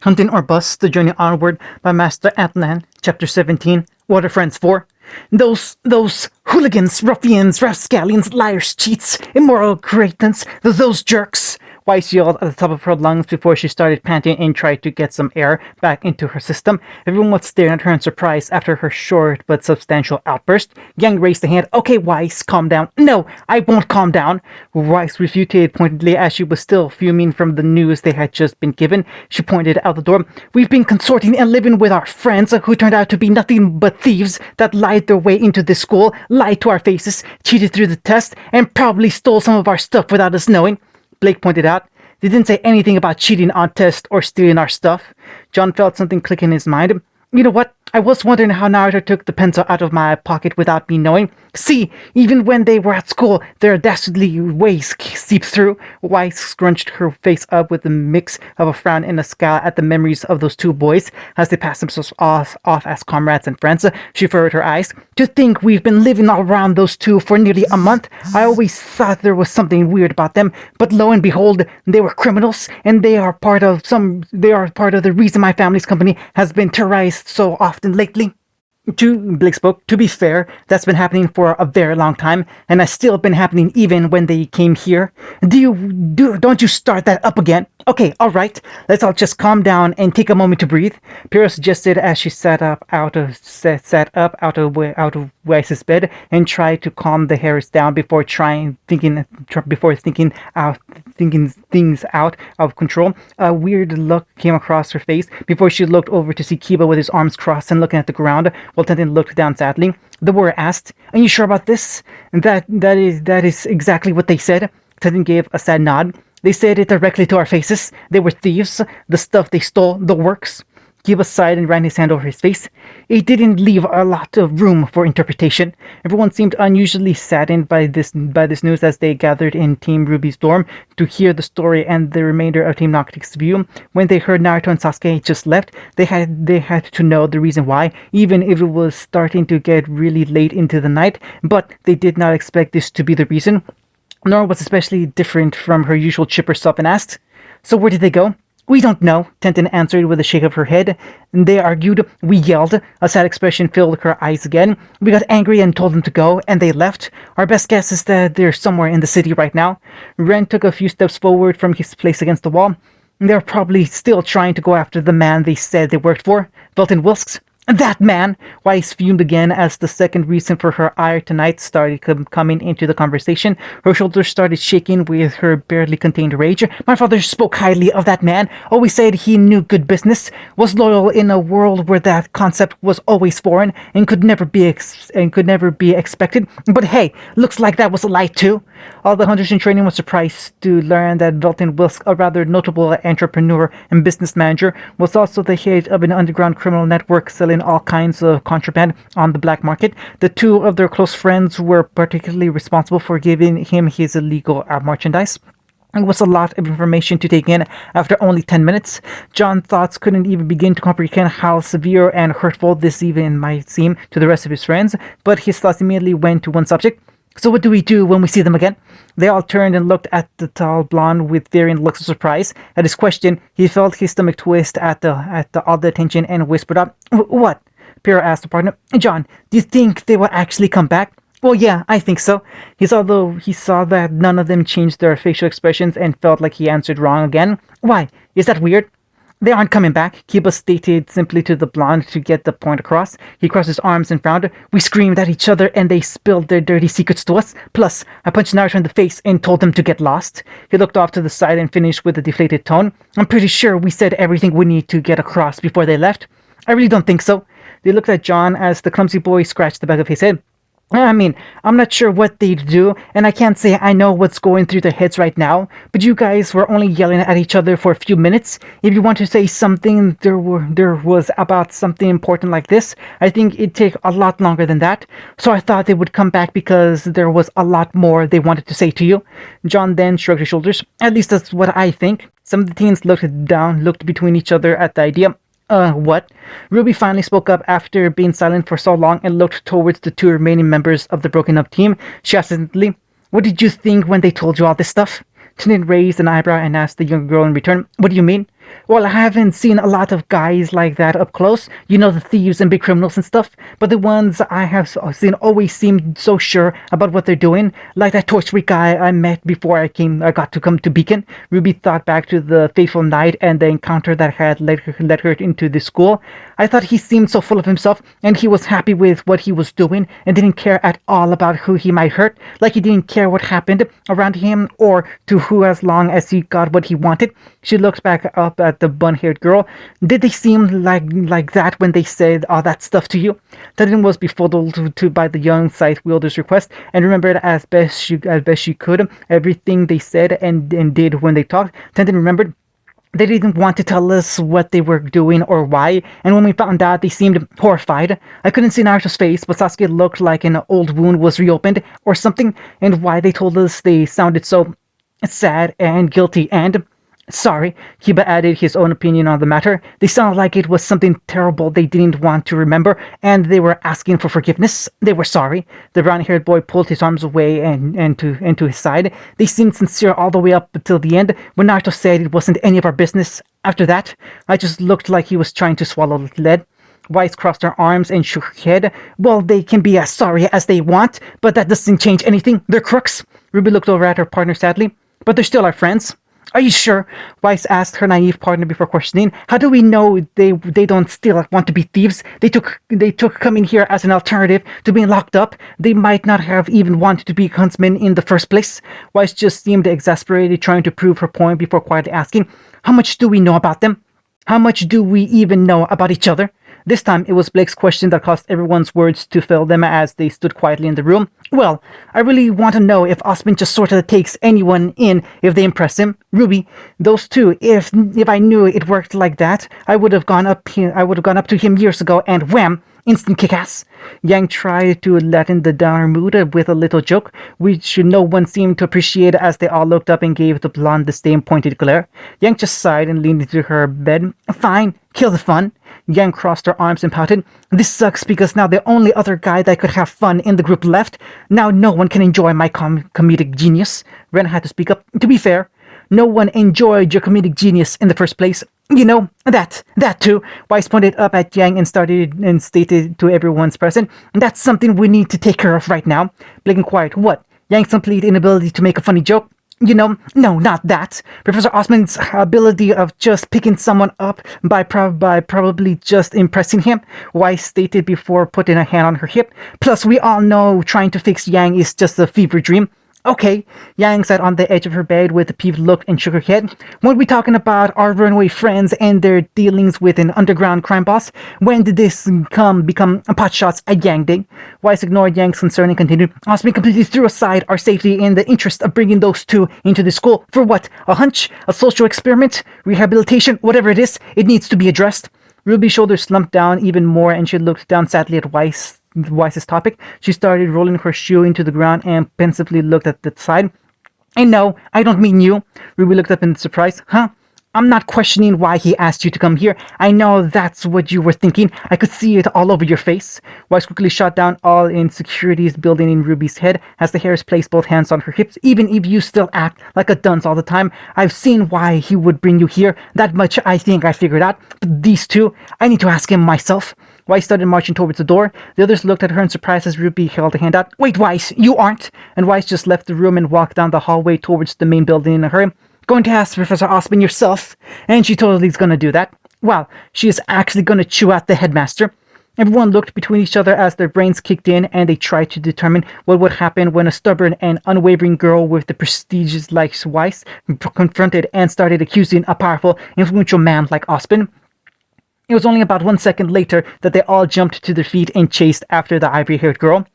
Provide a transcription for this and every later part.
Hunting or Bust, The Journey Onward by Master Atlan, Chapter 17, What Are Friends For? Those hooligans, ruffians, rapscallions, liars, cheats, immoral cretins, those jerks! Weiss yelled at the top of her lungs before she started panting and tried to get some air back into her system. Everyone was staring at her in surprise after her short but substantial outburst. Yang raised a hand. Okay, Weiss, calm down. No, I won't calm down. Weiss refuted pointedly as she was still fuming from the news they had just been given. She pointed out the door. We've been consorting and living with our friends who turned out to be nothing but thieves that lied their way into this school, lied to our faces, cheated through the test, and probably stole some of our stuff without us knowing. Blake pointed out. They didn't say anything about cheating on tests or stealing our stuff. John felt something click in his mind. You know what? I was wondering how Naruto took the pencil out of my pocket without me knowing. See, even when they were at school, their dastardly ways seeped through. Weiss scrunched her face up with a mix of a frown and a scowl at the memories of those two boys as they passed themselves off as comrades and friends. She furrowed her eyes. To think we've been living around those two for nearly a month. I always thought there was something weird about them, but lo and behold, they were criminals, and they are part of the reason my family's company has been terrorized so often lately. Blake spoke. To be fair, that's been happening for a very long time, and has still been happening even when they came here. Don't you start that up again? Okay, all right. Let's all just calm down and take a moment to breathe. Pyrrha suggested as she sat up out of Weiss's bed and tried to calm the Harris down before thinking things out of control. A weird look came across her face before she looked over to see Kiba with his arms crossed and looking at the ground, while Tenten looked down sadly. The warrior asked, "Are you sure about this?" That is exactly what they said. Tenten gave a sad nod. They said it directly to our faces. They were thieves. The stuff they stole, the works. Kiba sighed and ran his hand over his face. It didn't leave a lot of room for interpretation. Everyone seemed unusually saddened by this news as they gathered in Team Ruby's dorm to hear the story and the remainder of Team Noctic's view. When they heard Naruto and Sasuke just left, they had to know the reason why, even if it was starting to get really late into the night, but they did not expect this to be the reason. Nora was especially different from her usual chipper self and asked, "So where did they go?" "We don't know," Tenten answered with a shake of her head. They argued, we yelled, a sad expression filled her eyes again. We got angry and told them to go, and they left. Our best guess is that they're somewhere in the city right now. Ren took a few steps forward from his place against the wall. They're probably still trying to go after the man they said they worked for, Velton Wilkes. That man! Weiss fumed again as the second reason for her ire tonight started coming into the conversation. Her shoulders started shaking with her barely contained rage. My father spoke highly of that man, always said he knew good business, was loyal in a world where that concept was always foreign and could never be expected. But hey, looks like that was a lie too. All the hunters in training were surprised to learn that Velton Wilkes, a rather notable entrepreneur and business manager, was also the head of an underground criminal network selling all kinds of contraband on the black market. The two of their close friends were particularly responsible for giving him his illegal merchandise. It was a lot of information to take in after only 10 minutes. John's thoughts couldn't even begin to comprehend how severe and hurtful this even might seem to the rest of his friends, but his thoughts immediately went to one subject. So what do we do when we see them again? They all turned and looked at the tall blonde with varying looks of surprise. At his question, he felt his stomach twist at all the attention and whispered up, "What?" Pyrrha asked the partner. "John, do you think they will actually come back?" "Well, yeah, I think so." He saw that none of them changed their facial expressions and felt like he answered wrong again. "Why? Is that weird?" "They aren't coming back," Kiba stated simply to the blonde to get the point across. He crossed his arms and frowned. "We screamed at each other and they spilled their dirty secrets to us. Plus, I punched Naruto in the face and told them to get lost." He looked off to the side and finished with a deflated tone. "I'm pretty sure we said everything we need to get across before they left." "I really don't think so." They looked at John as the clumsy boy scratched the back of his head. I mean, I'm not sure what they'd do, and I can't say I know what's going through their heads right now, but you guys were only yelling at each other for a few minutes. If you want to say something there was about something important like this, I think it'd take a lot longer than that. So I thought they would come back because there was a lot more they wanted to say to you. John then shrugged his shoulders. At least that's what I think. Some of the teens looked between each other at the idea. What? Ruby finally spoke up after being silent for so long and looked towards the two remaining members of the broken up team. She asked instantly, "What did you think when they told you all this stuff?" Tinin raised an eyebrow and asked the young girl in return, "What do you mean?" Well, I haven't seen a lot of guys like that up close. You know, the thieves and big criminals and stuff. But the ones I have seen always seem so sure about what they're doing. Like that Torch Week guy I met before I got to come to Beacon. Ruby thought back to the fateful night and the encounter that had led her into the school. I thought he seemed so full of himself, and he was happy with what he was doing and didn't care at all about who he might hurt. Like he didn't care what happened around him or to who, as long as he got what he wanted. She looked back up at the bun-haired girl. Did they seem like that when they said all that stuff to you? Tendon was befuddled by the young scythe wielder's request and remembered as best she could everything they said and did when they talked. Tendon remembered they didn't want to tell us what they were doing or why, and when we found out, they seemed horrified. I couldn't see Naruto's face, but Sasuke looked like an old wound was reopened or something, and why they told us they sounded so sad and guilty and sorry. Kiba added his own opinion on the matter. They sounded like it was something terrible they didn't want to remember, and they were asking for forgiveness. They were sorry. The brown-haired boy pulled his arms away and to his side. They seemed sincere all the way up until the end, when Naruto said it wasn't any of our business. After that, I just looked like he was trying to swallow lead. Weiss crossed her arms and shook her head. Well, they can be as sorry as they want, but that doesn't change anything. They're crooks. Ruby looked over at her partner sadly. But they're still our friends. Are you sure? Weiss asked her naive partner before questioning. How do we know they don't still want to be thieves? They took coming here as an alternative to being locked up. They might not have even wanted to be huntsmen in the first place. Weiss just seemed exasperated, trying to prove her point before quietly asking, how much do we know about them? How much do we even know about each other? This time, it was Blake's question that caused everyone's words to fail them as they stood quietly in the room. Well, I really want to know if Osmond just sort of takes anyone in if they impress him. Ruby, those two, if I knew it worked like that, I would have gone up to him years ago and wham! Instant kick-ass. Yang tried to lighten the downer mood with a little joke, which no one seemed to appreciate as they all looked up and gave the blonde the same pointed glare. Yang just sighed and leaned into her bed. Fine, kill the fun. Yang crossed her arms and pouted. This sucks because now the only other guy that could have fun in the group left. Now no one can enjoy my comedic genius. Ren had to speak up. To be fair, no one enjoyed your comedic genius in the first place. You know, that too. Weiss pointed up at Yang and stated to everyone's present, that's something we need to take care of right now. Blake inquired, what? Yang's complete inability to make a funny joke? You know, no, not that. Professor Osmond's ability of just picking someone up by probably just impressing him, Weiss stated before putting a hand on her hip. Plus, we all know trying to fix Yang is just a fever dream. Okay, Yang sat on the edge of her bed with a peeved look and shook her head. Weren't we talking about our runaway friends and their dealings with an underground crime boss? When did this become potshots at Yang Day? Weiss ignored Yang's concern and continued. Osmond completely threw aside our safety in the interest of bringing those two into the school. For what? A hunch? A social experiment? Rehabilitation? Whatever it is, it needs to be addressed. Ruby's shoulders slumped down even more and she looked down sadly at Weiss's topic. She started rolling her shoe into the ground and pensively looked at the side. And no, I don't mean you. Ruby looked up in surprise. Huh? I'm not questioning why he asked you to come here. I know that's what you were thinking. I could see it all over your face. Weiss quickly shot down all insecurities building in Ruby's head as the hairs placed both hands on her hips. Even if you still act like a dunce all the time, I've seen why he would bring you here. That much I think I figured out. But these two, I need to ask him myself. Weiss started marching towards the door. The others looked at her in surprise as Ruby held a hand out. Wait, Weiss, you aren't! And Weiss just left the room and walked down the hallway towards the main building in a hurry. Going to ask Professor Osmond yourself. And she totally is going to do that. Well, she is actually going to chew out the headmaster. Everyone looked between each other as their brains kicked in and they tried to determine what would happen when a stubborn and unwavering girl with the prestige like Weiss confronted and started accusing a powerful, influential man like Osmond. It was only about 1 second later that they all jumped to their feet and chased after the ivory-haired girl.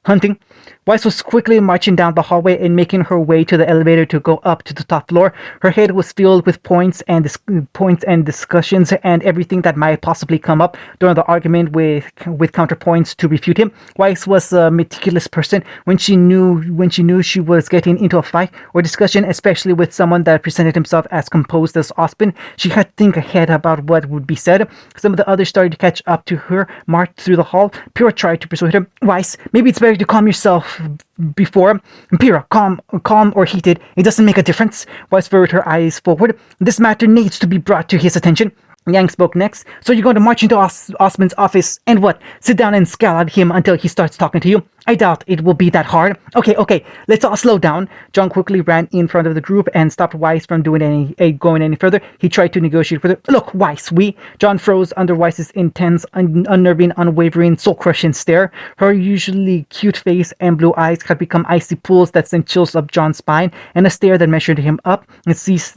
Hunting. Weiss was quickly marching down the hallway and making her way to the elevator to go up to the top floor. Her head was filled with points and discussions and everything that might possibly come up during the argument with counterpoints to refute him. Weiss was a meticulous person when she knew she was getting into a fight or discussion, especially with someone that presented himself as composed as Osmond. She had to think ahead about what would be said. Some of the others started to catch up to her, marched through the hall. Pyrrha tried to persuade her. Weiss, maybe it's better better to calm yourself before. Pyrrha, calm or heated, it doesn't make a difference. Weiss furrowed her eyes forward. This matter needs to be brought to his attention. Yang spoke next. So you're going to march into Osman's office and what? Sit down and scowl at him until he starts talking to you? I doubt it will be that hard. Okay, let's all slow down. John quickly ran in front of the group and stopped Weiss from going any further. He tried to negotiate further. Look, Weiss, John froze under Weiss's intense, unnerving, unwavering, soul-crushing stare. Her usually cute face and blue eyes had become icy pools that sent chills up John's spine, and a stare that measured him up and sized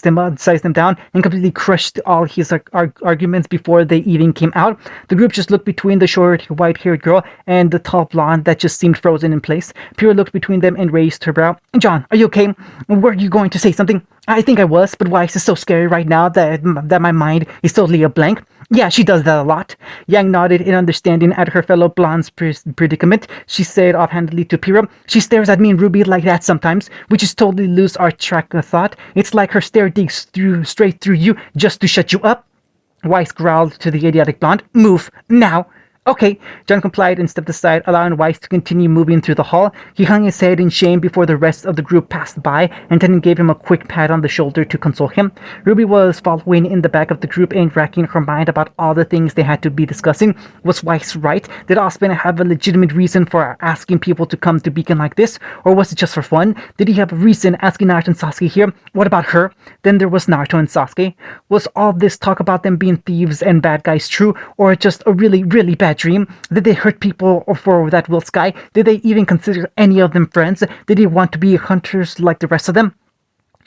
him down, and completely crushed all his arguments before they even came out. The group just looked between the short, white-haired girl and the tall blonde that just seemed frozen in place. Pyrrha looked between them and raised her brow. John, are you okay? Were you going to say something? I think I was, but Weiss is so scary right now that my mind is totally a blank. Yeah, she does that a lot. Yang nodded in understanding at her fellow blonde's predicament. She said offhandedly to Pyrrha, she stares at me and Ruby like that sometimes. We just totally lose our track of thought. It's like her stare digs straight through you just to shut you up. Weiss growled to the idiotic blonde. Move, now. Okay, John complied and stepped aside, allowing Weiss to continue moving through the hall. He hung his head in shame before the rest of the group passed by, and then gave him a quick pat on the shoulder to console him. Ruby was following in the back of the group and racking her mind about all the things they had to be discussing. Was Weiss right? Did Osman have a legitimate reason for asking people to come to Beacon like this? Or was it just for fun? Did he have a reason asking Naruto and Sasuke here? What about her? Then there was Naruto and Sasuke. Was all this talk about them being thieves and bad guys true, or just a really, really bad dream? Did they hurt people for that Will Sky? Did they even consider any of them friends? Did they want to be hunters like the rest of them?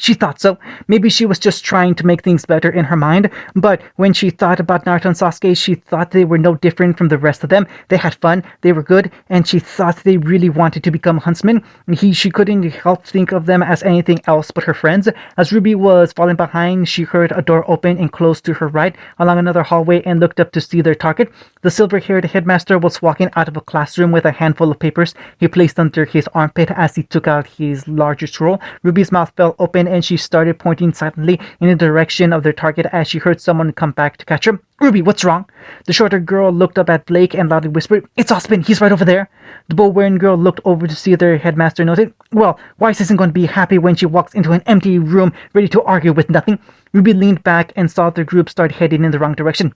She thought so. Maybe she was just trying to make things better in her mind, but when she thought about Naruto and Sasuke, she thought they were no different from the rest of them. They had fun, they were good, and she thought they really wanted to become huntsmen. She couldn't help think of them as anything else but her friends. As Ruby was falling behind, she heard a door open and close to her right along another hallway and looked up to see their target. The silver-haired headmaster was walking out of a classroom with a handful of papers he placed under his armpit as he took out his larger scroll. Ruby's mouth fell open and she started pointing silently in the direction of their target as she heard someone come back to catch her. Ruby, what's wrong? The shorter girl looked up at Blake and loudly whispered, It's Osman, he's right over there. The bow-wearing girl looked over to see their headmaster noted. Well, Weiss isn't going to be happy when she walks into an empty room ready to argue with nothing. Ruby leaned back and saw the group start heading in the wrong direction.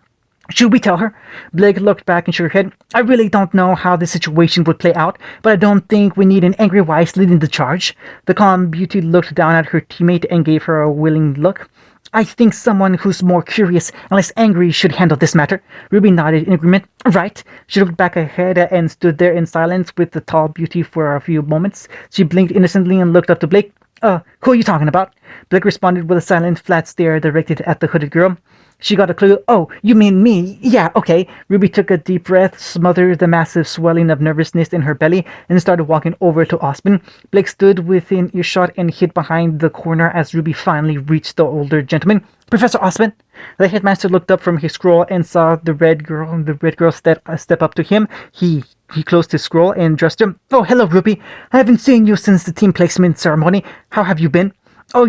Should we tell her? Blake looked back and shook her head. I really don't know how this situation would play out, but I don't think we need an angry Weiss leading the charge. The calm beauty looked down at her teammate and gave her a willing look. I think someone who's more curious and less angry should handle this matter. Ruby nodded in agreement. Right. She looked back ahead and stood there in silence with the tall beauty for a few moments. She blinked innocently and looked up to Blake. Who are you talking about? Blake responded with a silent, flat stare directed at the hooded girl. She got a clue. Oh, you mean me? Yeah, okay. Ruby took a deep breath, smothered the massive swelling of nervousness in her belly, and started walking over to Osman. Blake stood within earshot and hid behind the corner as Ruby finally reached the older gentleman. Professor Osman. The headmaster looked up from his scroll and saw the red girl step up to him. He closed his scroll and addressed him. Oh, hello, Ruby. I haven't seen you since the team placement ceremony. How have you been? Oh,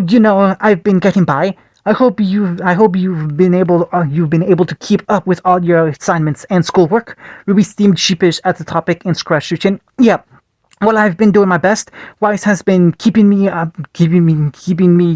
I've been getting by. I hope you've been able to keep up with all your assignments and schoolwork. Ruby seemed sheepish at the topic and scratched her chin. Yeah. Well, I've been doing my best. Weiss has been keeping me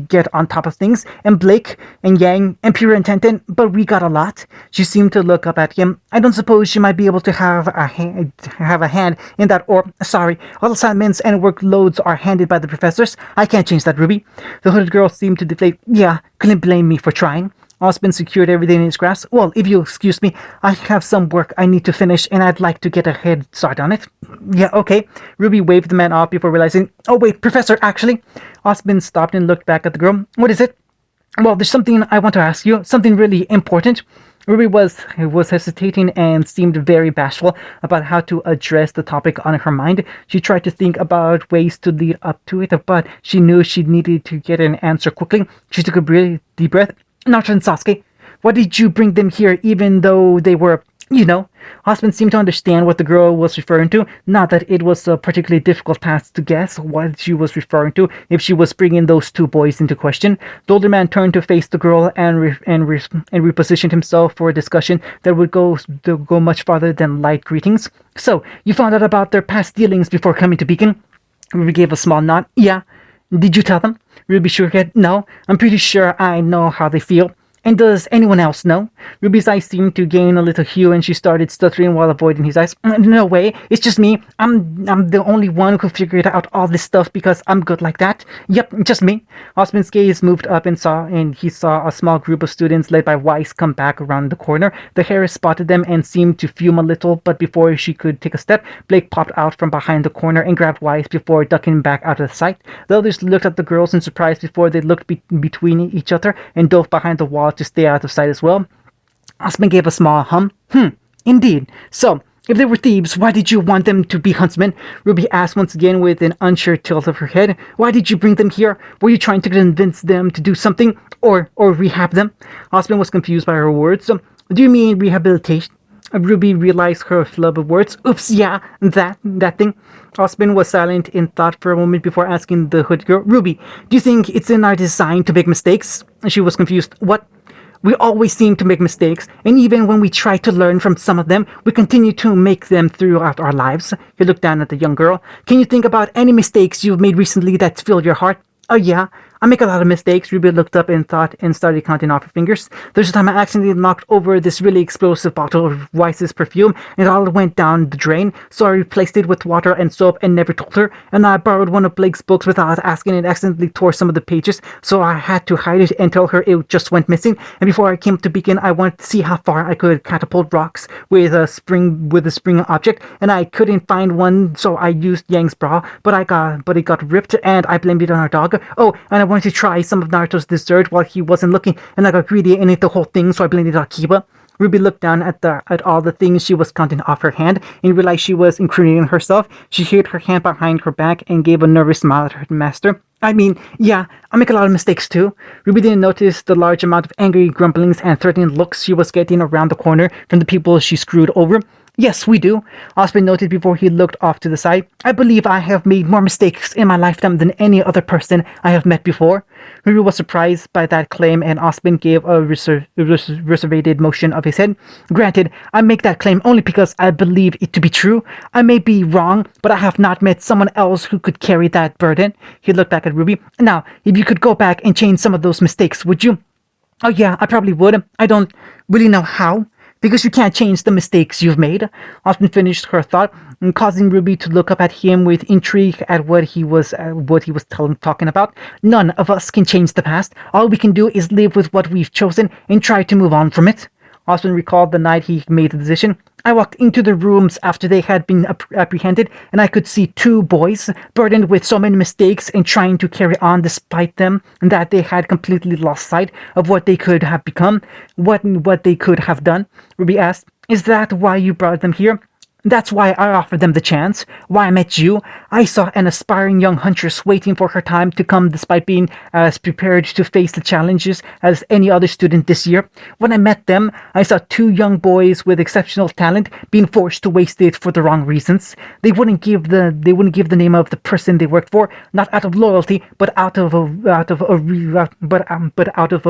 get on top of things, and Blake and Yang and Pyrrha and Tenten, but we got a lot. She seemed to look up at him. I don't suppose she might be able to have a hand in that, or sorry, all assignments and workloads are handed by the professors. I can't change that, Ruby. The hooded girl seemed to deflate. Yeah, couldn't blame me for trying. Osman secured everything in his grasp. Well, if you'll excuse me, I have some work I need to finish, and I'd like to get a head start on it. Yeah, okay. Ruby waved the man off before realizing, oh wait, Professor, actually. Osman stopped and looked back at the girl. What is it? Well, there's something I want to ask you, something really important. Ruby was hesitating and seemed very bashful about how to address the topic on her mind. She tried to think about ways to lead up to it, but she knew she needed to get an answer quickly. She took a deep breath. Naruto and Sasuke, why did you bring them here even though they were You know, Osmond seemed to understand what the girl was referring to, not that it was a particularly difficult task to guess what she was referring to if she was bringing those two boys into question. The older man turned to face the girl and repositioned himself for a discussion that would go much farther than light greetings. So, you found out about their past dealings before coming to Beacon? Ruby gave a small nod. Yeah. Did you tell them? Ruby shook her head. No, I'm pretty sure I know how they feel. And does anyone else know? Ruby's eyes seemed to gain a little hue and she started stuttering while avoiding his eyes. No way, it's just me. I'm the only one who figured out all this stuff because I'm good like that. Yep, just me. Osmond's gaze moved up and he saw a small group of students led by Weiss come back around the corner. The Harris spotted them and seemed to fume a little, but before she could take a step, Blake popped out from behind the corner and grabbed Weiss before ducking back out of sight. The others looked at the girls in surprise before they looked between each other and dove behind the wall to stay out of sight as well. Osmond gave a small hum. Indeed. So, if they were thieves, why did you want them to be huntsmen? Ruby asked once again with an unsure tilt of her head. Why did you bring them here? Were you trying to convince them to do something? Or rehab them? Osmond was confused by her words. Do you mean rehabilitation? Ruby realized her flow of words. Oops, yeah, that thing. Osmond was silent in thought for a moment before asking the hood girl, Ruby, do you think it's in our design to make mistakes? She was confused. What? We always seem to make mistakes, and even when we try to learn from some of them, we continue to make them throughout our lives. He looked down at the young girl. Can you think about any mistakes you've made recently that filled your heart? Oh yeah, I make a lot of mistakes. Ruby looked up in thought and started counting off her fingers. There's a time I accidentally knocked over this really explosive bottle of Weiss's perfume and it all went down the drain, so I replaced it with water and soap and never told her. And I borrowed one of Blake's books without asking and accidentally tore some of the pages, so I had to hide it and tell her it just went missing. And before I came to Beacon, I wanted to see how far I could catapult rocks with a spring object, and I couldn't find one, so I used Yang's bra, but it got ripped and I blamed it on our dog. Oh, and I wanted to try some of Naruto's dessert while he wasn't looking, and I got greedy and ate the whole thing, so I blamed it on Kiba. Ruby looked down at all the things she was counting off her hand and realized she was incriminating herself. She hid her hand behind her back and gave a nervous smile at her master. I mean, yeah, I make a lot of mistakes too. Ruby didn't notice the large amount of angry grumblings and threatening looks she was getting around the corner from the people she screwed over. Yes, we do, Osmond noted before he looked off to the side. I believe I have made more mistakes in my lifetime than any other person I have met before. Ruby was surprised by that claim, and Osmond gave a reservated motion of his head. Granted, I make that claim only because I believe it to be true. I may be wrong, but I have not met someone else who could carry that burden. He looked back at Ruby. Now, if you could go back and change some of those mistakes, would you? Oh yeah, I probably would. I don't really know how. Because you can't change the mistakes you've made. Osmond finished her thought, causing Ruby to look up at him with intrigue at what he was talking about. None of us can change the past. All we can do is live with what we've chosen and try to move on from it. Osmond recalled the night he made the decision. I walked into the rooms after they had been apprehended, and I could see two boys burdened with so many mistakes and trying to carry on despite them, and that they had completely lost sight of what they could have become, what they could have done. Ruby asked, Is that why you brought them here? That's why I offered them the chance. Why I met you. I saw an aspiring young huntress waiting for her time to come despite being as prepared to face the challenges as any other student this year. When I met them, I saw two young boys with exceptional talent being forced to waste it for the wrong reasons. They wouldn't give the name of the person they worked for, not out of loyalty, but out of a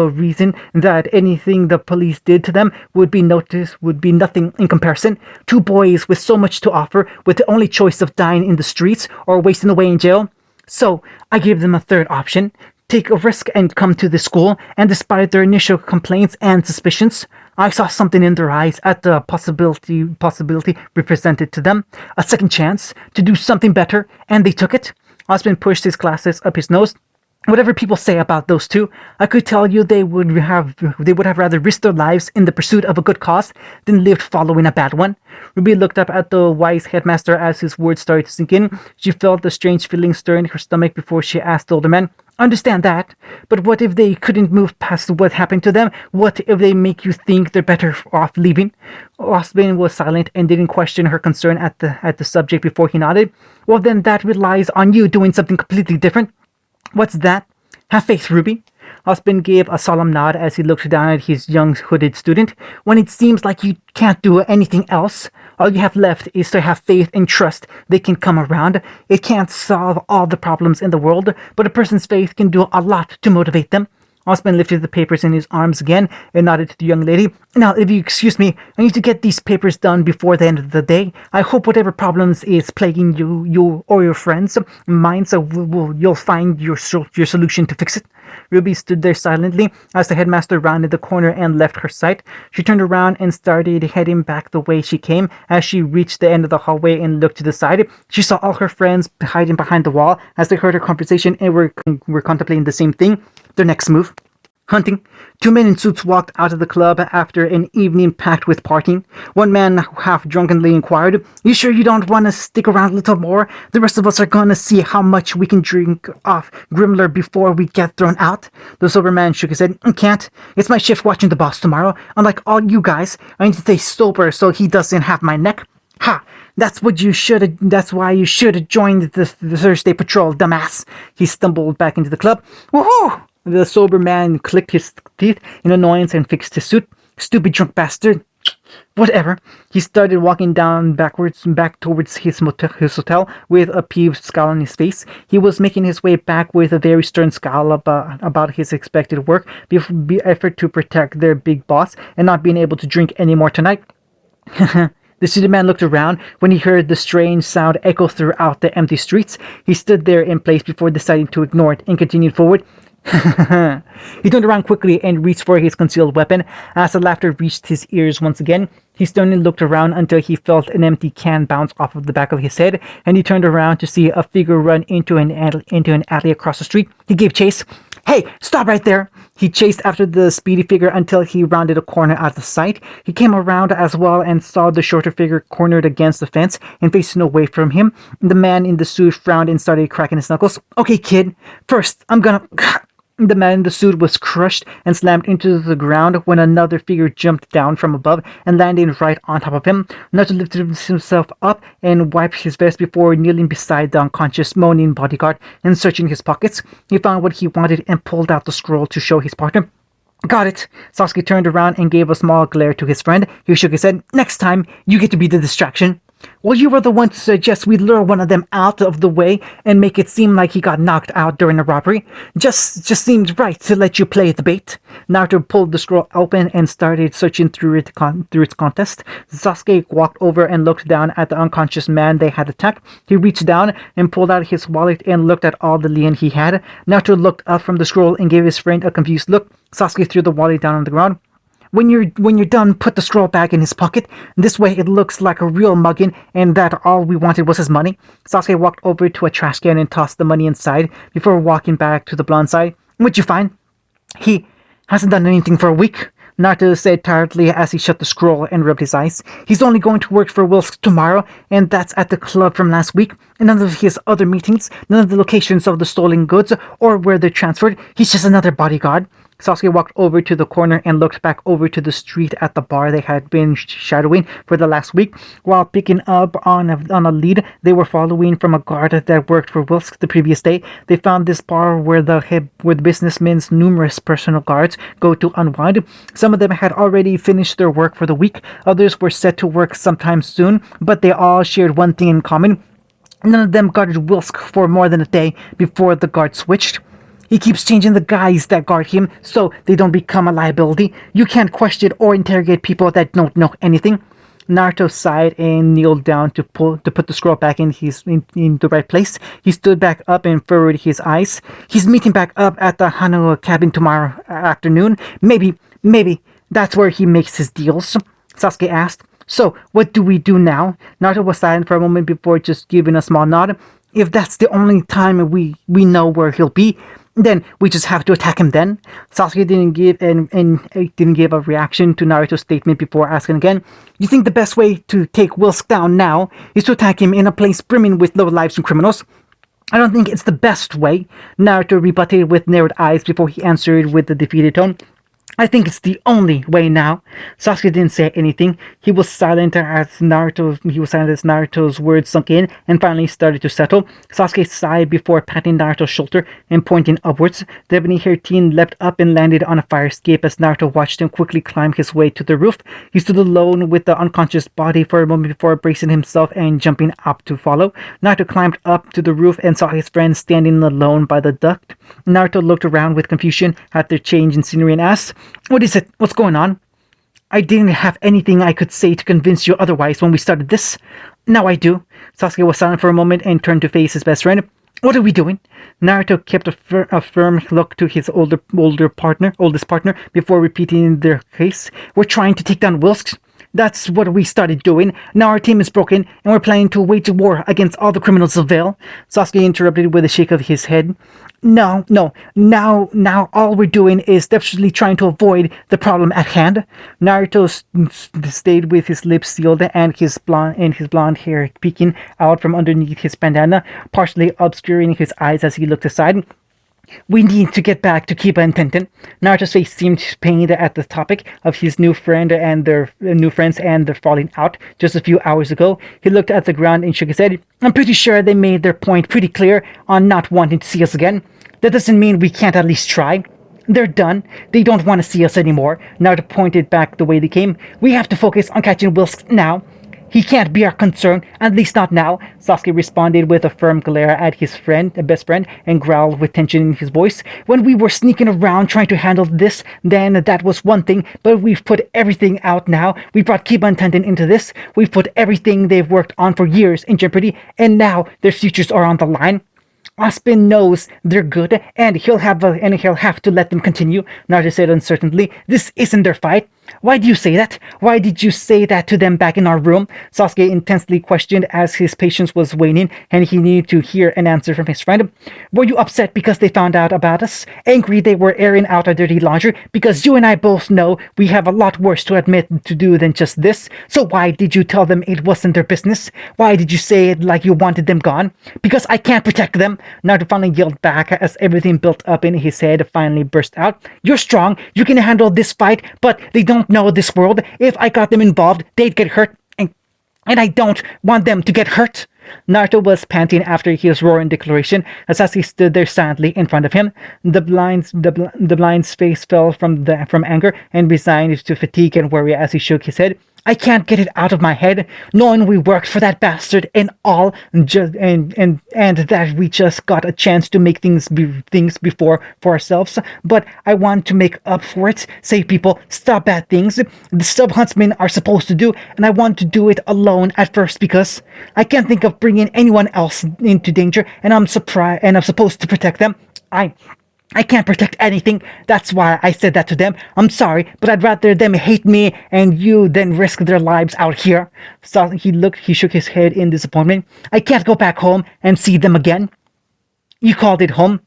reason that anything the police did to them would be nothing in comparison. Two boys with so much to offer, with the only choice of dying in the streets or wasting away in jail. So I gave them a third option: take a risk and come to the school. And despite their initial complaints and suspicions, I saw something in their eyes at the possibility represented to them, a second chance to do something better, and they took it. Osmond pushed his glasses up his nose. Whatever people say about those two, I could tell you they would have rather risked their lives in the pursuit of a good cause than lived following a bad one. Ruby looked up at the wise headmaster as his words started to sink in. She felt a strange feeling stir in her stomach before she asked the older man, I understand that, but what if they couldn't move past what happened to them? What if they make you think they're better off leaving? Osmond was silent and didn't question her concern at the subject before he nodded. Well, then that relies on you doing something completely different. What's that? Have faith, Ruby. Husband gave a solemn nod as he looked down at his young hooded student. When it seems like you can't do anything else, all you have left is to have faith and trust they can come around. It can't solve all the problems in the world, but a person's faith can do a lot to motivate them. Osman lifted the papers in his arms again and nodded to the young lady. Now, if you excuse me, I need to get these papers done before the end of the day. I hope whatever problems is plaguing you or your friends' minds, you'll find your solution to fix it. Ruby stood there silently as the headmaster rounded the corner and left her sight. She turned around and started heading back the way she came. As she reached the end of the hallway and looked to the side, she saw all her friends hiding behind the wall as they heard her conversation and were contemplating the same thing. Their next move. Hunting. 2 men in suits walked out of the club after an evening packed with partying. One man half drunkenly inquired, "You sure you don't want to stick around a little more? The rest of us are gonna see how much we can drink off Grimler before we get thrown out." The sober man shook his head. "I can't. It's my shift watching the boss tomorrow. Unlike all you guys, I need to stay sober so he doesn't have my neck. Ha! That's why you should have joined the Thursday patrol, dumbass." He stumbled back into the club. Woohoo! The sober man clicked his teeth in annoyance and fixed his suit. "Stupid drunk bastard." Whatever. He started walking back towards his hotel with a peeved scowl on his face. He was making his way back with a very stern scowl about his expected work, effort to protect their big boss, and not being able to drink anymore tonight. The city man looked around when he heard the strange sound echo throughout the empty streets. He stood there in place before deciding to ignore it and continued forward. He turned around quickly and reached for his concealed weapon. As the laughter reached his ears once again, he sternly looked around until he felt an empty can bounce off of the back of his head, and he turned around to see a figure run into an alley across the street. He gave chase. "Hey, stop right there!" He chased after the speedy figure until he rounded a corner out of sight. He came around as well and saw the shorter figure cornered against the fence and facing away from him. The man in the suit frowned and started cracking his knuckles. "Okay, kid. First, I'm gonna..." The man in the suit was crushed and slammed into the ground when another figure jumped down from above and landed right on top of him. Naruto lifted himself up and wiped his vest before kneeling beside the unconscious, moaning bodyguard and searching his pockets. He found what he wanted and pulled out the scroll to show his partner. "Got it." Sasuke turned around and gave a small glare to his friend. He shook his head. "Next time, you get to be the distraction." "Well, you were the one to suggest we lure one of them out of the way and make it seem like he got knocked out during the robbery. Just seemed right to let you play the bait." Naruto pulled the scroll open and started searching through its contents. Sasuke walked over and looked down at the unconscious man they had attacked. He reached down and pulled out his wallet and looked at all the lien he had. Naruto looked up from the scroll and gave his friend a confused look. Sasuke threw the wallet down on the ground. When you're done, put the scroll back in his pocket. This way it looks like a real mugging and that all we wanted was his money." Sasuke walked over to a trash can and tossed the money inside before walking back to the blonde side. "What'd you find?" "He hasn't done anything for a week," Naruto said tiredly as he shut the scroll and rubbed his eyes. "He's only going to work for Wilsk tomorrow, and that's at the club from last week. None of his other meetings, none of the locations of the stolen goods, or where they're transferred. He's just another bodyguard." Sasuke walked over to the corner and looked back over to the street at the bar they had been shadowing for the last week. While picking up on a lead they were following from a guard that worked for Wilsk the previous day, they found this bar where the businessmen's numerous personal guards go to unwind. Some of them had already finished their work for the week. Others were set to work sometime soon, but they all shared one thing in common. None of them guarded Wilsk for more than a day before the guard switched. "He keeps changing the guys that guard him so they don't become a liability. You can't question or interrogate people that don't know anything." Naruto sighed and kneeled down to put the scroll back in the right place. He stood back up and furrowed his eyes. "He's meeting back up at the Hano cabin tomorrow afternoon. Maybe that's where he makes his deals." Sasuke asked. "So, what do we do now?" Naruto was silent for a moment before just giving a small nod. "If that's the only time we know where he'll be, then we just have to attack him then." Sasuke didn't give a reaction to Naruto's statement before asking again. "You think the best way to take Wilsk down now is to attack him in a place brimming with low lives and criminals?" "I don't think it's the best way," Naruto rebutted with narrowed eyes before he answered with a defeated tone. I think it's the only way now. Sasuke didn't say anything. He was silent as Naruto's words sunk in and finally started to settle. Sasuke sighed before patting Naruto's shoulder and pointing upwards. The ebony-haired teen leapt up and landed on a fire escape as Naruto watched him quickly climb his way to the roof. He stood alone with the unconscious body for a moment before bracing himself and jumping up to follow. Naruto climbed up to the roof and saw his friend standing alone by the duct. Naruto looked around with confusion at their change in scenery and asked, "What is it? What's going on?" "I didn't have anything I could say to convince you otherwise when we started this. Now I do." Sasuke was silent for a moment and turned to face his best friend. "What are we doing?" Naruto kept a firm look to his oldest partner before repeating their case. "We're trying to take down Wilkes. That's what we started doing. Now our team is broken, and we're planning to wage a war against all the criminals of Vale." Sasuke interrupted with a shake of his head. No. Now all we're doing is desperately trying to avoid the problem at hand." Naruto stayed with his lips sealed and his blonde hair peeking out from underneath his bandana, partially obscuring his eyes as he looked aside. "We need to get back to Kiba and Tenten." Naruto's face seemed pained at the topic of his new friends and their falling out just a few hours ago. He looked at the ground and shook his head. "I'm pretty sure they made their point pretty clear on not wanting to see us again. That doesn't mean we can't at least try. They're done. They don't want to see us anymore." Naruto pointed back the way they came. "We have to focus on catching Wilkes now. He can't be our concern, at least not now." Sasuke responded with a firm glare at his best friend, and growled with tension in his voice. "When we were sneaking around trying to handle this, then that was one thing, but we've put everything out now. We brought Kiba and Tenten into this. We've put everything they've worked on for years in jeopardy, and now their futures are on the line. Aspen knows they're good, and he'll have to let them continue," Naruto said uncertainly. "This isn't their fight." "Why do you say that? Why did you say that to them back in our room?" Sasuke intensely questioned as his patience was waning and he needed to hear an answer from his friend. "Were you upset because they found out about us? Angry they were airing out our dirty laundry? Because you and I both know we have a lot worse to admit to do than just this. So why did you tell them it wasn't their business? Why did you say it like you wanted them gone? Because I can't protect them." Naruto finally yelled back as everything built up in his head finally burst out. "You're strong. You can handle this fight, but they don't know this world. If I got them involved, they'd get hurt, and I don't want them to get hurt." Naruto was panting after his roaring declaration as Sasuke stood there silently in front of him. The blind's face fell from anger and resigned to fatigue and worry as he shook his head. "I can't get it out of my head, knowing we worked for that bastard and all, and that we just got a chance to make things before for ourselves. But I want to make up for it, save people, stop bad things the sub-huntsmen are supposed to do, and I want to do it alone at first because I can't think of bringing anyone else into danger, and I'm supposed to protect them. I can't protect anything. That's why I said that to them. I'm sorry, but I'd rather them hate me and you than risk their lives out here." So he shook his head in disappointment. "I can't go back home and see them again." "You called it home?"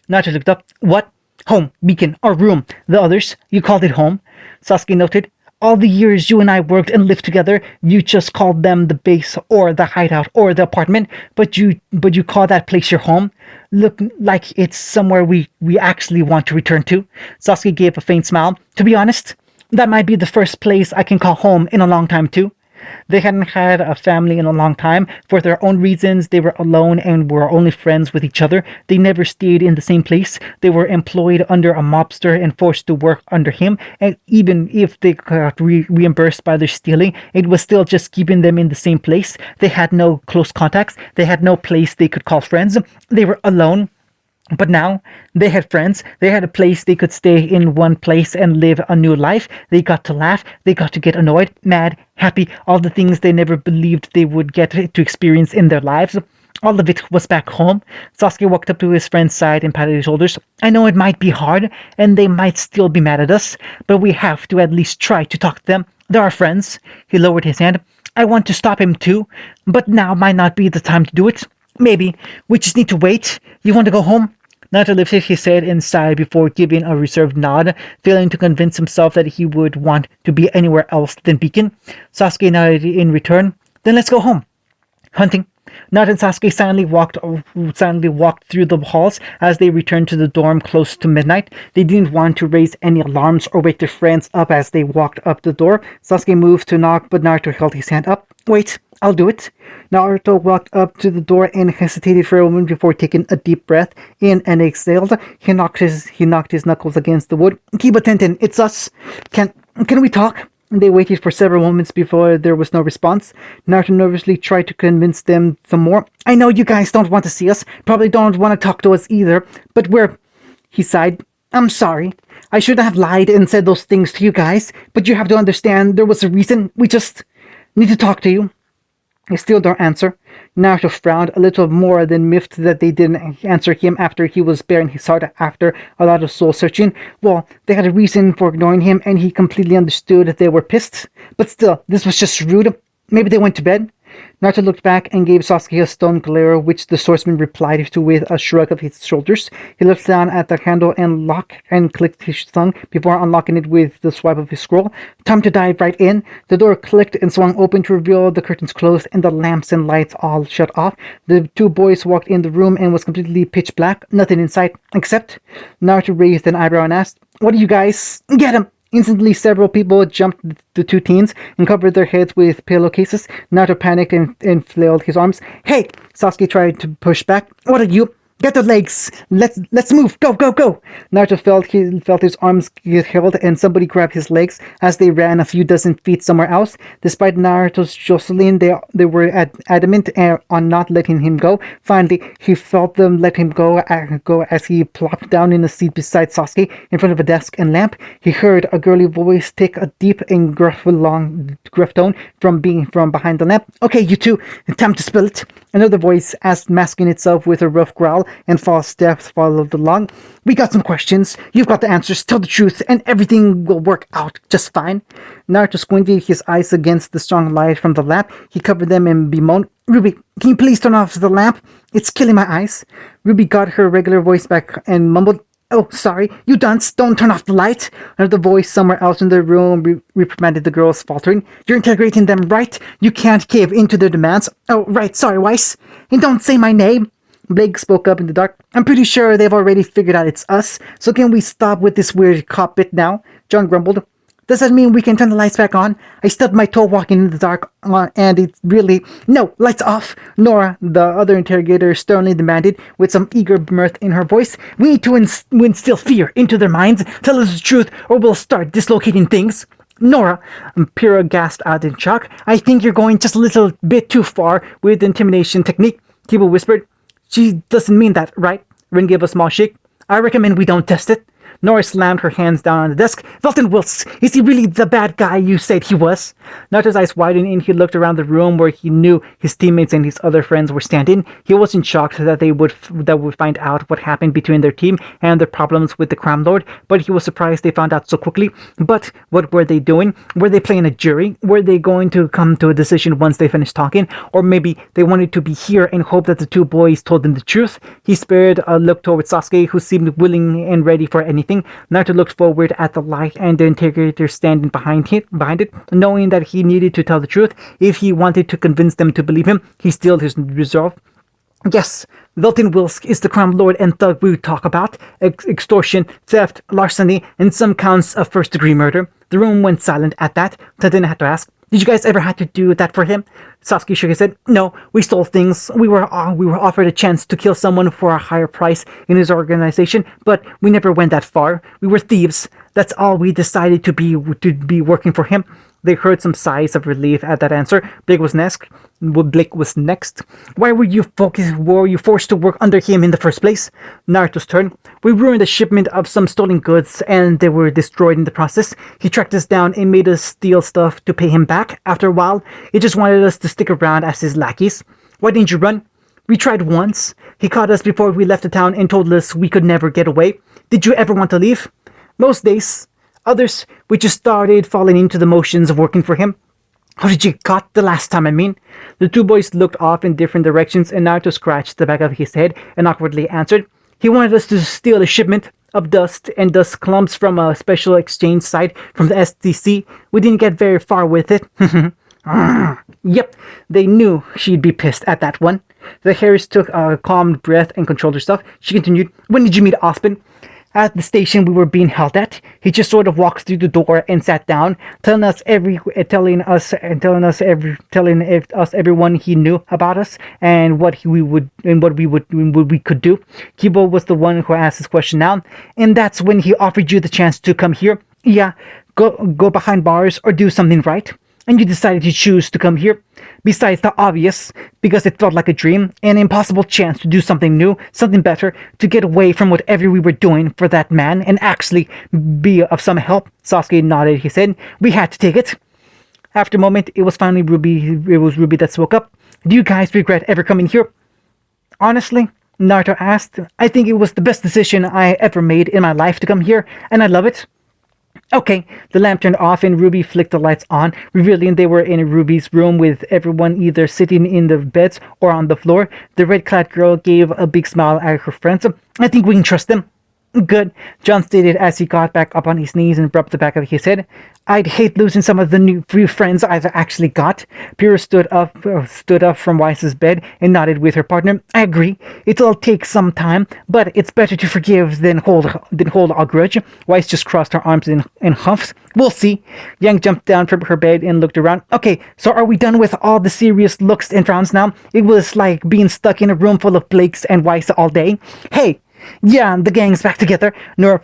Naruto looked up. "What? Home, beacon, our room. The others, you called it home?" Sasuke noted. "All the years you and I worked and lived together, you just called them the base or the hideout or the apartment, but you call that place your home? Look like it's somewhere we actually want to return to." Sasuke gave a faint smile. "To be honest, that might be the first place I can call home in a long time too." They hadn't had a family in a long time. For their own reasons, they were alone and were only friends with each other. They never stayed in the same place. They were employed under a mobster and forced to work under him. And even if they got reimbursed by their stealing, it was still just keeping them in the same place. They had no close contacts. They had no place they could call friends. They were alone. But now, they had friends. They had a place they could stay in one place and live a new life. They got to laugh. They got to get annoyed, mad, happy, all the things they never believed they would get to experience in their lives. All of it was back home. Sasuke walked up to his friend's side and patted his shoulders. "I know it might be hard, and they might still be mad at us, but we have to at least try to talk to them. They're our friends." He lowered his hand. "I want to stop him too, but now might not be the time to do it. Maybe. We just need to wait. You want to go home?" Naruto lifted his head and sighed before giving a reserved nod, failing to convince himself that he would want to be anywhere else than Beacon. Sasuke nodded in return. "Then let's go home." "Hunting?" Naruto and Sasuke silently walked through the halls as they returned to the dorm close to midnight. They didn't want to raise any alarms or wake their friends up as they walked up the door. Sasuke moved to knock, but Naruto held his hand up. Wait, I'll do it. Naruto walked up to the door and hesitated for a moment before taking a deep breath in and exhaled. He knocked his knuckles against the wood. Kiba Tenten, it's us. Can we talk? They waited for several moments before there was no response. Naruto nervously tried to convince them some more. I know you guys don't want to see us, probably don't want to talk to us either, but He sighed. I'm sorry. I should have lied and said those things to you guys, but you have to understand there was a reason. We just need to talk to you. They still don't answer. Naruto frowned, a little more than miffed that they didn't answer him after he was bearing his heart after a lot of soul searching. Well, they had a reason for ignoring him, and he completely understood that they were pissed. But still, this was just rude. Maybe they went to bed. Naruto looked back and gave Sasuke a stone glare, which the swordsman replied to with a shrug of his shoulders. He looked down at the handle and clicked his tongue before unlocking it with the swipe of his scroll. Time to dive right in. The door clicked and swung open to reveal the curtains closed and the lamps and lights all shut off. The two boys walked in the room and was completely pitch black. Nothing in sight except... Naruto raised an eyebrow and asked, "What do you guys... Get him!" Instantly, several people jumped the two teens and covered their heads with pillowcases. Naruto panicked and flailed his arms. Hey! Sasuke tried to push back. What are you? Get the legs! Let's move! Go, go, go! Naruto felt his arms get held and somebody grabbed his legs as they ran a few dozen feet somewhere else. Despite Naruto's jostling, they were adamant on not letting him go. Finally, he felt them let him go as he plopped down in a seat beside Sasuke in front of a desk and lamp. He heard a girly voice take a deep and gruff tone from behind the lamp. Okay, you two, time to spill it. Another voice asked, masking itself with a rough growl, and false steps followed along. We got some questions. You've got the answers. Tell the truth, and everything will work out just fine. Naruto squinted his eyes against the strong light from the lamp. He covered them and bemoaned, Ruby, can you please turn off the lamp? It's killing my eyes. Ruby got her regular voice back and mumbled, Oh, sorry, you dunce, don't turn off the light. Another voice somewhere else in the room reprimanded the girls, faltering. You're integrating them, right? You can't cave into their demands. Oh, right, sorry, Weiss. And don't say my name. Blake spoke up in the dark. I'm pretty sure they've already figured out it's us, so can we stop with this weird cop bit now? John grumbled. Does that mean we can turn the lights back on? I stubbed my toe walking in the dark, and it's really... No, lights off! Nora, the other interrogator, sternly demanded, with some eager mirth in her voice. We need to instill fear into their minds. Tell us the truth, or we'll start dislocating things. Nora, Pyrrha gasped out in shock. I think you're going just a little bit too far with the intimidation technique. Kiba whispered. She doesn't mean that, right? Rin gave a small shake. I recommend we don't test it. Nora slammed her hands down on the desk. Velton Wilkes, is he really the bad guy you said he was? Naruto's eyes widened and he looked around the room where he knew his teammates and his other friends were standing. He wasn't shocked that they would find out what happened between their team and their problems with the Crown Lord, but he was surprised they found out so quickly. But what were they doing? Were they playing a jury? Were they going to come to a decision once they finished talking? Or maybe they wanted to be here and hope that the two boys told them the truth? He spared a look towards Sasuke, who seemed willing and ready for anything. Naruto looked forward at the light and the interrogator standing behind it, knowing that he needed to tell the truth. If he wanted to convince them to believe him, he steeled his resolve. Yes, Velton Wilkes is the Crown Lord and thug we talk about. Extortion, theft, larceny, and some counts of first-degree murder. The room went silent at that. Tadina had to ask, did you guys ever have to do that for him? Sasuke shook his head. No, we stole things. We were offered a chance to kill someone for a higher price in his organization, but we never went that far. We were thieves. That's all we decided to be working for him. They heard some sighs of relief at that answer. Blake was next. Why were you forced to work under him in the first place? Naruto's turn. We ruined a shipment of some stolen goods, and they were destroyed in the process. He tracked us down and made us steal stuff to pay him back. After a while, he just wanted us to stick around as his lackeys. Why didn't you run? We tried once. He caught us before we left the town and told us we could never get away. Did you ever want to leave? Most days. Others, we just started falling into the motions of working for him. How did you get caught the last time, I mean? The two boys looked off in different directions and Naruto scratched the back of his head and awkwardly answered. He wanted us to steal a shipment of dust and dust clumps from a special exchange site from the STC. We didn't get very far with it. Yep, they knew she'd be pissed at that one. The Harris took a calm breath and controlled herself. She continued, "When did you meet Osmond?" "At the station we were being held at. He just sort of walked through the door and sat down, telling us everyone he knew about us and what we could do." Kibo was the one who asked this question now. "And that's when he offered you the chance to come here? Yeah, go behind bars or do something right. And you decided to choose to come here. Besides the obvious, because it felt like a dream, an impossible chance to do something new, something better, to get away from whatever we were doing for that man and actually be of some help." Sasuke nodded his head. "We had to take it." After a moment, it was Ruby that spoke up. "Do you guys regret ever coming here?" "Honestly," Naruto asked, "I think it was the best decision I ever made in my life to come here, and I love it." Okay, the lamp turned off and Ruby flicked the lights on, revealing they were in Ruby's room with everyone either sitting in the beds or on the floor. The red-clad girl gave a big smile at her friends. "I think we can trust them." "Good," John stated as he got back up on his knees and rubbed the back of his head. "I'd hate losing some of the new few friends I've actually got." Pyrrha stood up from Weiss's bed and nodded with her partner. "I agree. It'll take some time, but it's better to forgive than hold a grudge." Weiss just crossed her arms in huffs. "We'll see." Yang jumped down from her bed and looked around. "Okay, so are we done with all the serious looks and frowns now? It was like being stuck in a room full of Blakes and Weiss all day." "Hey, yeah, the gang's back together," Nora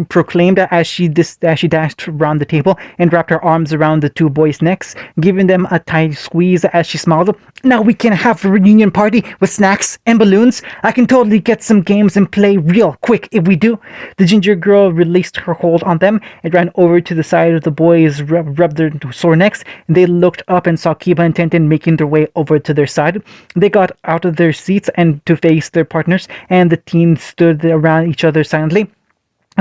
proclaimed as she dashed around the table and wrapped her arms around the two boys' necks, giving them a tight squeeze as she smiled. "Now we can have a reunion party with snacks and balloons. I can totally get some games and play real quick if we do." The ginger girl released her hold on them and ran over to the side of the boys, rubbed their sore necks. They looked up and saw Kiba and Tenten making their way over to their side. They got out of their seats and to face their partners, and the team stood around each other silently.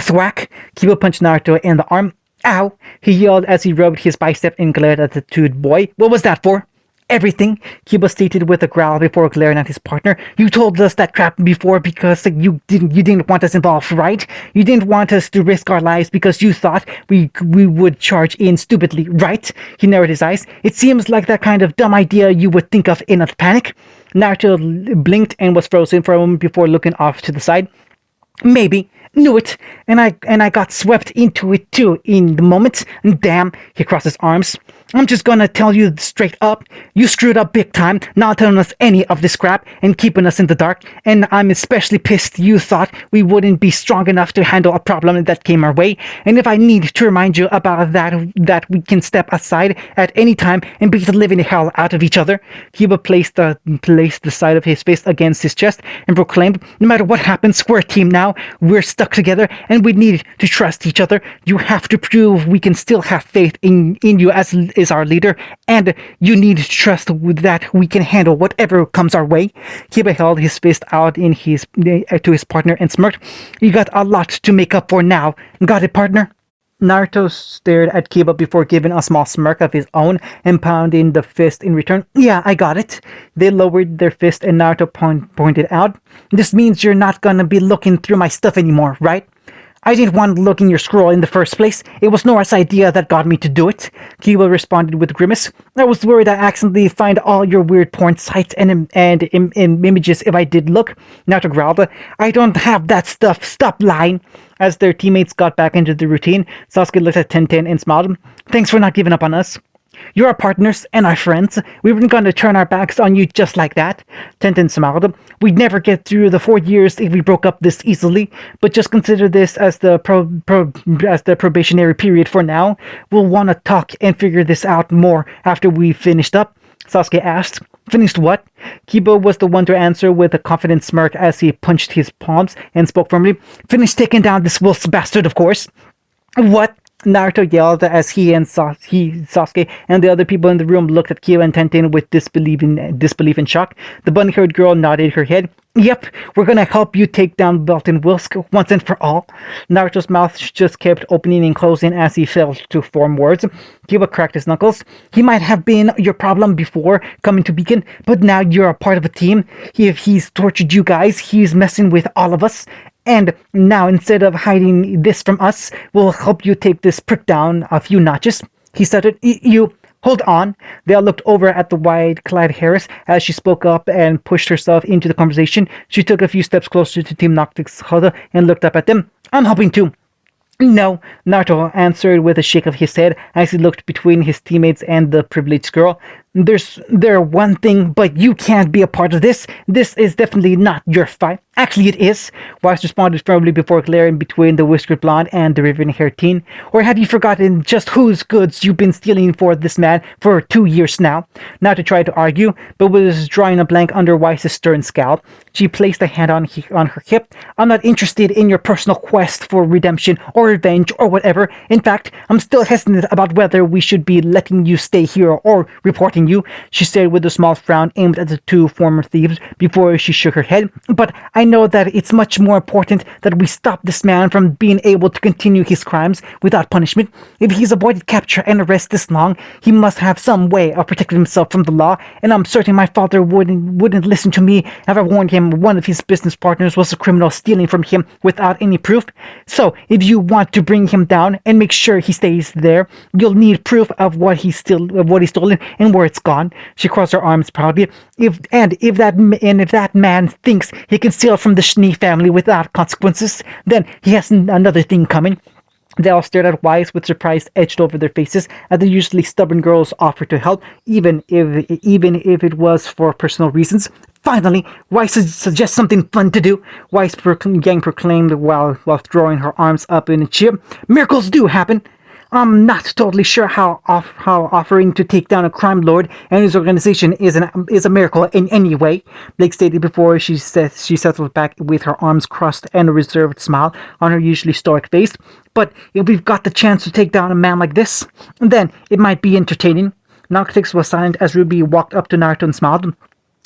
Thwack! Kiba punched Naruto in the arm. "Ow!" he yelled as he rubbed his bicep and glared at the tattooed boy. "What was that for?" "Everything," Kiba stated with a growl before glaring at his partner. "You told us that crap before because you didn't want us involved, right? You didn't want us to risk our lives because you thought we would charge in stupidly, right?" He narrowed his eyes. "It seems like that kind of dumb idea you would think of in a panic." Naruto blinked and was frozen for a moment before looking off to the side. "Maybe. Knew it. And I got swept into it too in the moment. Damn," he crossed his arms. "I'm just gonna tell you straight up. You screwed up big time, not telling us any of this crap and keeping us in the dark. And I'm especially pissed you thought we wouldn't be strong enough to handle a problem that came our way. And if I need to remind you about that we can step aside at any time and beat the living hell out of each other." Kiba placed the side of his fist against his chest and proclaimed, "No matter what happens, we're a team now. We're stuck together and we need to trust each other. You have to prove we can still have faith in you as our leader, and you need to trust that we can handle whatever comes our way." Kiba held his fist out to his partner and smirked. "You got a lot to make up for now. Got it, partner?" Naruto stared at Kiba before giving a small smirk of his own and pounding the fist in return. "Yeah, I got it." They lowered their fist and Naruto pointed out, "This means you're not gonna be looking through my stuff anymore, right?" "I didn't want to look in your scroll in the first place. It was Nora's idea that got me to do it," Kiba responded with a grimace. "I was worried I accidentally find all your weird porn sites and images if I did look." Naruto growled, "I don't have that stuff. Stop lying." As their teammates got back into the routine, Sasuke looked at Tenten and smiled. "Thanks for not giving up on us. You're our partners and our friends. We weren't going to turn our backs on you just like that." Tenten smiled. "We'd never get through the 4 years if we broke up this easily, but just consider this as the probationary period for now. We'll want to talk and figure this out more after we finished up." Sasuke asked. "Finished what?" Kiba was the one to answer with a confident smirk as he punched his palms and spoke firmly. "Finished taking down this wolf bastard, of course." "What?" Naruto yelled as he and Sasuke and the other people in the room looked at Kiba and Tenten with disbelief and shock. The bunny-haired girl nodded her head. "Yep, we're gonna help you take down Belton Wilsk once and for all." Naruto's mouth just kept opening and closing as he failed to form words. Kiba cracked his knuckles. "He might have been your problem before coming to Beacon, but now you're a part of a team. If he's tortured you guys, he's messing with all of us. And now, instead of hiding this from us, we'll help you take this prick down a few notches." He stuttered. You... Hold on. They all looked over at the wide-clad Harris as she spoke up and pushed herself into the conversation. She took a few steps closer to Team Noctic's huddle and looked up at them. I'm helping too. No, Naruto answered with a shake of his head as he looked between his teammates and the privileged girl. There one thing, but you can't be a part of this. This is definitely not your fight. Actually, it is. Weiss responded firmly before glaring between the whiskered blonde and the ribbon-haired teen. Or have you forgotten just whose goods you've been stealing for this man for 2 years now? Naruto tried to argue, but was drawing a blank under Weiss's stern scowl. She placed a hand on her hip. I'm not interested in your personal quest for redemption or revenge or whatever. In fact, I'm still hesitant about whether we should be letting you stay here or reporting you, she said with a small frown aimed at the two former thieves before she shook her head. But I know that it's much more important that we stop this man from being able to continue his crimes without punishment. If he's avoided capture and arrest this long, he must have some way of protecting himself from the law, and I'm certain my father wouldn't listen to me if I warned him one of his business partners was a criminal stealing from him without any proof. So, if you want to bring him down and make sure he stays there, you'll need proof of what he's stolen and where it's gone. She crossed her arms proudly. If that man thinks he can steal from the Schnee family without consequences, then he has another thing coming. They all stared at Weiss with surprise etched over their faces as the usually stubborn girls offered to help, even if it was for personal reasons. Finally, Weiss suggests something fun to do, Weiss proclaimed while throwing her arms up in a cheer. Miracles do happen. I'm not totally sure how offering to take down a crime lord and his organization is a miracle in any way, Blake stated before she settled back with her arms crossed and a reserved smile on her usually stoic face. But if we've got the chance to take down a man like this, then it might be entertaining. Noctix was silent as Ruby walked up to Naruto and smiled.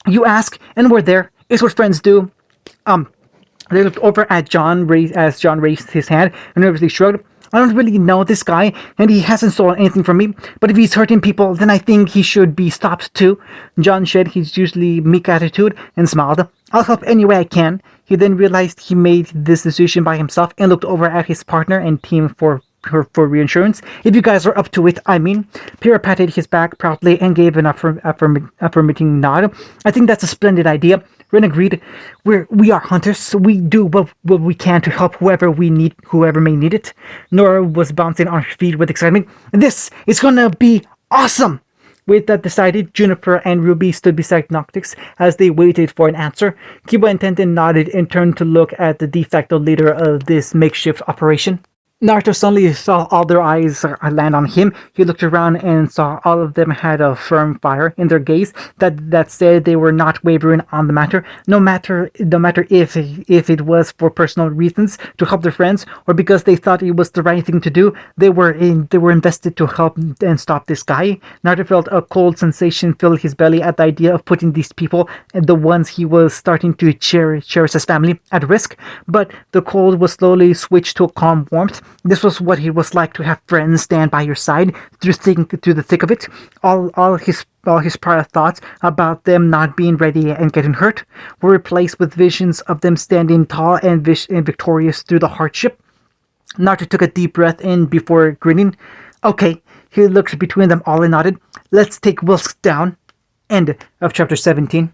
You ask, and we're there. It's what friends do. They looked over at John as John raised his hand and nervously shrugged. I don't really know this guy, and he hasn't stolen anything from me, but if he's hurting people, then I think he should be stopped too. John shed his usually meek attitude and smiled. I'll help any way I can. He then realized he made this decision by himself and looked over at his partner and team for reassurance. If you guys are up to it, I mean. Pierre patted his back proudly and gave an affirmating nod. I think that's a splendid idea. Ren agreed. We are hunters, so we do what we can to help whoever may need it. Nora was bouncing on her feet with excitement. This is gonna be awesome! With that decided, Juniper and Ruby stood beside Noctix as they waited for an answer. Kiba and Tenten nodded and turned to look at the de facto leader of this makeshift operation. Naruto suddenly saw all their eyes land on him. He looked around and saw all of them had a firm fire in their gaze that said they were not wavering on the matter, no matter if it was for personal reasons to help their friends or because they thought it was the right thing to do. They were invested to help and stop this guy. Naruto felt a cold sensation fill his belly at the idea of putting these people, the ones he was starting to cherish as family, at risk. But the cold was slowly switched to a calm warmth. This was what it was like to have friends stand by your side through the thick of it. All his prior thoughts about them not being ready and getting hurt were replaced with visions of them standing tall and victorious through the hardship. Naruto took a deep breath in before grinning. Okay, he looked between them all and nodded. Let's take Wilsk down. End of chapter 17.